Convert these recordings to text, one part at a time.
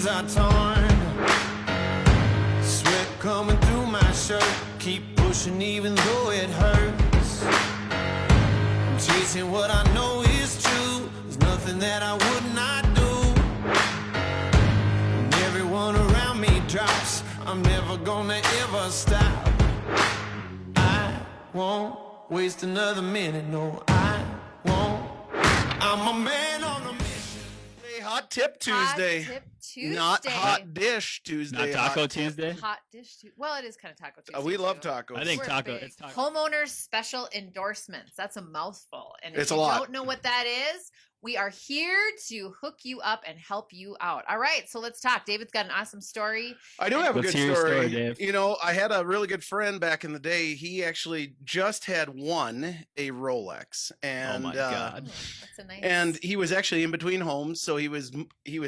jeans are torn, sweat coming through my shirt, keep pushing even though it hurts. I'm chasing what I know is true, there's nothing that I would not do. When everyone around me drops, I'm never gonna ever stop. I won't waste another minute, no I won't. I'm a man on a mission. Hot Tip Tuesday. Hot Tip Tuesday. Not Hot Dish Tuesday. Not Taco Tuesday? Hot Dish Tuesday. Well, it is kind of Taco Tuesday. We love too. tacos. I think We're taco. big. It's taco. Homeowners Special Endorsements. That's a mouthful. And if It's a you lot. don't know what that is, we are here to hook you up and help you out. All right, so let's talk. David's got an awesome story. I do have a Let's good hear your story. story, Dave. You know, I had a really good friend back in the day. He actually just had won a Rolex, and Oh my God. That's a nice. and he was actually in between homes, so he was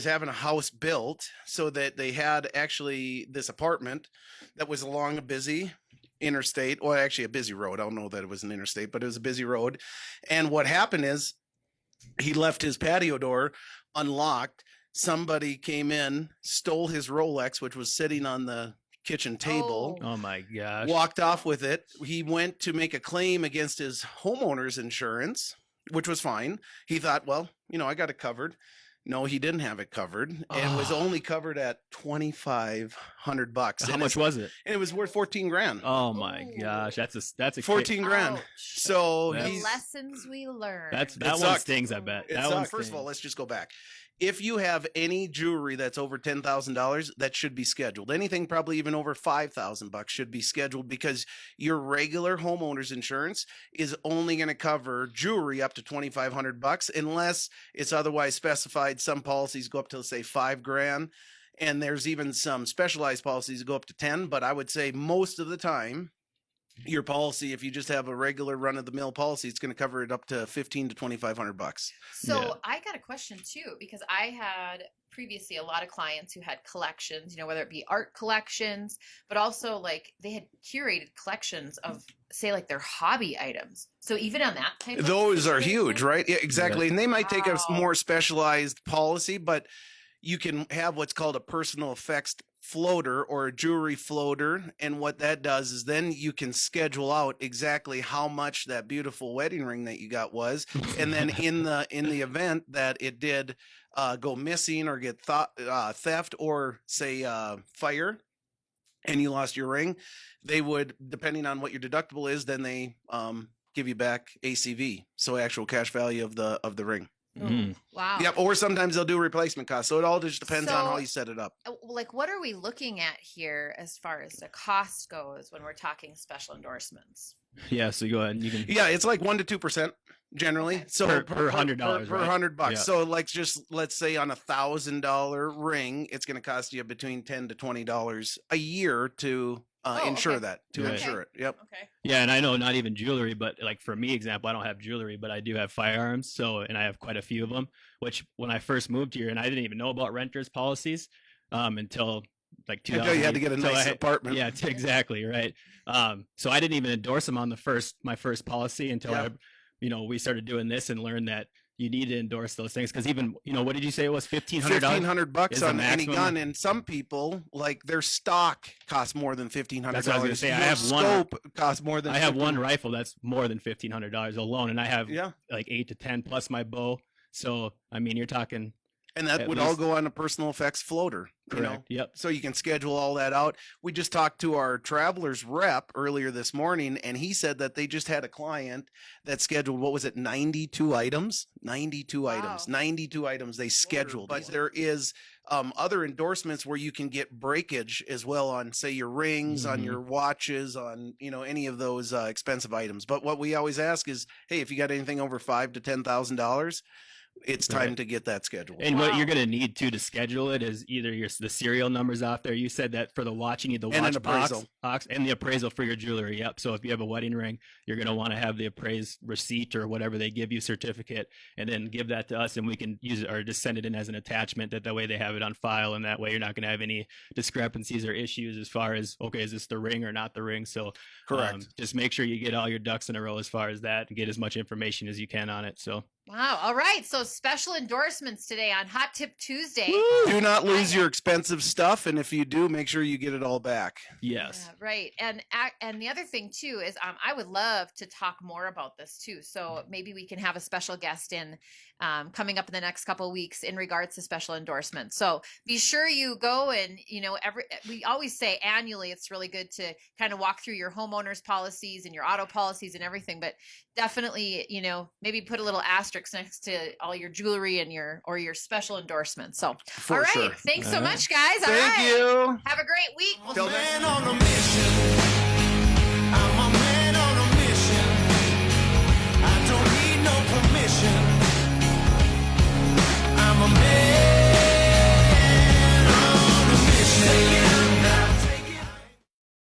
having a house built so that they had actually this apartment that was along a busy interstate, or actually a busy road. I don't know that it was an interstate, but it was a busy road. And what happened is he left his patio door unlocked. Somebody came in, stole his Rolex, which was sitting on the kitchen table. Oh my gosh. Walked off with it. He went to make a claim against his homeowner's insurance, which was fine. He thought, well, you know, I got it covered. No, he didn't have it covered. And it was only covered at $2,500. How much was it? And it was worth 14 grand. Oh my Ooh. gosh, that's a 14 grand. Ouch. So That's- The he's lessons we learned. that It one sucked. stings. I bet It that sucked. one. First of all, stings. let's just go back. If you have any jewelry that's over $10,000, that should be scheduled. Anything probably even over $5,000 should be scheduled, because your regular homeowner's insurance is only going to cover jewelry up to $2,500 unless it's otherwise specified. Some policies go up to, say, $5,000, and there's even some specialized policies that go up to 10. But I would say most of the time, your policy, if you just have a regular run-of-the-mill policy, it's going to cover it up to $1,500 to $2,500. So Yeah. I got a question too, because I had previously a lot of clients who had collections, you know, whether it be art collections, but also like they had curated collections of, say, like their hobby items. So even on that type of Those are situation- huge, right? Yeah, exactly. And they might take a Wow. more specialized policy, but you can have what's called a personal effects floater or a jewelry floater. And what that does is then you can schedule out exactly how much that beautiful wedding ring that you got was. And then in the event that it did go missing or get theft or say fire, and you lost your ring, they would, depending on what your deductible is, then they give you back ACV, so actual cash value of the ring. Mm. Wow. Yep. Or sometimes they'll do replacement costs. So it all just depends on how So- you set it up. Like, what are we looking at here as far as the cost goes when we're talking special endorsements? Yeah, so go ahead and you can. Yeah, it's like 1% to 2% generally. Okay. So Per $100, per right? $100. Yeah. So like let's say on $1,000 ring, it's going to cost you between $10 to $20 a year to insure okay. that, to Right. insure it. Yep. Okay. Yeah, and I know not even jewelry, but like for me, example, I don't have jewelry, but I do have firearms. So, and I have quite a few of them. Which when I first moved here, and I didn't even know about renters policies until like 2000. Until you had to get a until nice apartment. Yeah, exactly right. So I didn't even endorse them on my first policy until Yep. we started doing this and learned that you need to endorse those things because even what did you say it was $1,500? $1,500 is the on any maximum. gun, and some people like their stock costs more than $1,500. That's what I was gonna say. I Your have one- scope costs more than. I have one $1,500. rifle that's more than $1,500 alone, and I have Yeah, like 8 to 10 plus my bow. So I mean, you're talking and that At would all least- go on a personal effects floater. You know, correct. Yep. so you can schedule all that out. We just talked to our travelers rep earlier this morning, and he said that they just had a client that scheduled, what was it, 92 items? 92 items. Wow. 92 items they scheduled. But there is other endorsements where you can get breakage as well on, say, your rings, on Mhm. your watches, on, any of those expensive items. But what we always ask is, hey, if you got anything over $5,000 to $10,000, it's time Right. to get that scheduled. And what Wow. you're going to need to schedule it is either the serial numbers off there. You said that for the watch, you need the And an watch appraisal. box and the appraisal for your jewelry. Yep. So if you have a wedding ring, you're going to want to have the appraised receipt or whatever they give you, certificate, and then give that to us and we can use it or just send it in as an attachment. That way they have it on file, and that way you're not going to have any discrepancies or issues as far as, okay, is this the ring or not the ring? So Correct. just make sure you get all your ducks in a row as far as that and get as much information as you can on it. So Wow. All right. So special endorsements today on Hot Tip Tuesday. Do not lose your expensive stuff, and if you do, make sure you get it all back. Yes. Yeah, right. And the other thing too is I would love to talk more about this too. So maybe we can have a special guest in coming up in the next couple of weeks in regards to special endorsements. So be sure you go and, we always say annually, it's really good to kind of walk through your homeowners policies and your auto policies and everything, but definitely, maybe put a little asterisk next to all your jewelry and your special endorsements. So, For all right. sure. Thanks so All right. much, guys. All Thank right. you. Have a great week. Till next Man on a mission.